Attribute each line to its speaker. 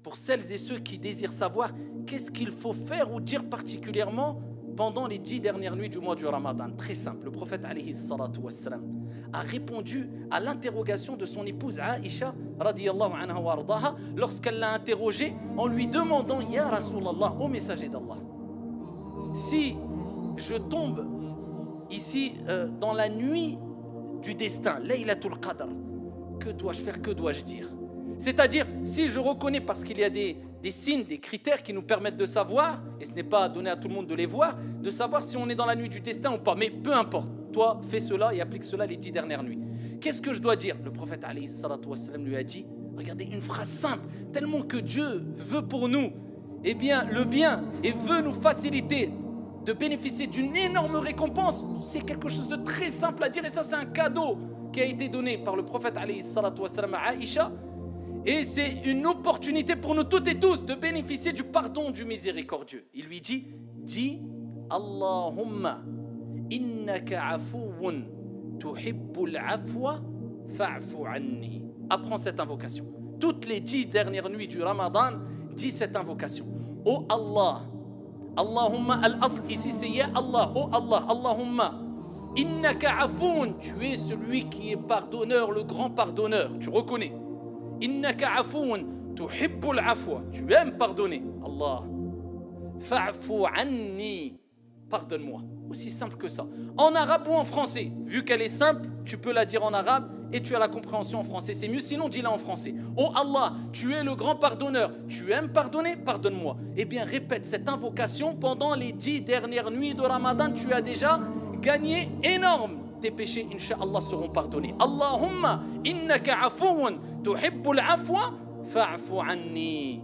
Speaker 1: pour celles et ceux qui désirent savoir qu'est-ce qu'il faut faire ou dire particulièrement pendant les 10 dernières nuits du mois du Ramadan. Très simple, le prophète alayhi salatu wassalam a répondu à l'interrogation de son épouse Aïcha radiyallahu anha wa ardaha lorsqu'elle l'a interrogé en lui demandant: Ya Rasulallah, ô messager d'Allah, si je tombe ici dans la nuit du destin, Laylatul Qadr, que dois-je faire, que dois-je dire? C'est-à-dire, si je reconnais, parce qu'il y a des signes, des critères qui nous permettent de savoir, et ce n'est pas donné à tout le monde de les voir, de savoir si on est dans la nuit du destin ou pas, mais peu importe, toi fais cela et applique cela les 10 dernières nuits. Qu'est-ce que je dois dire? Le prophète alayhi salatu wassalam lui a dit, regardez, une phrase simple, tellement que Dieu veut pour nous eh bien, le bien et veut nous faciliter de bénéficier d'une énorme récompense. C'est quelque chose de très simple à dire, et ça c'est un cadeau qui a été donné par le prophète alayhi salatu wassalam à Aïcha. Et c'est une opportunité pour nous toutes et tous de bénéficier du pardon du miséricordieux. Il lui dit, dis Allahumma innaka afouun tuhibbul afwa fa'fu anni. Apprends cette invocation. Toutes les 10 dernières nuits du Ramadan, dis cette invocation. Oh Allah, Allahumma al-asl ici c'est ya Allah, oh Allah, Allahumma innaka afouun, tu es celui qui est pardonneur, le grand pardonneur, tu reconnais. Innaka afoun tuhibbul afwa, tu aimes pardonner. Allah, fa'fu anni, pardonne-moi. Aussi simple que ça. En arabe ou en français, vu qu'elle est simple, tu peux la dire en arabe et tu as la compréhension en français. C'est mieux, sinon dis-la en français. Oh Allah, tu es le grand pardonneur, tu aimes pardonner, pardonne-moi. Eh bien, répète cette invocation pendant les 10 dernières nuits de Ramadan. Tu as déjà gagné énorme. Tes péchés, Inch'Allah, seront pardonnés. Allahumma innaka afouun tuhibbul afwa fa'fu anni.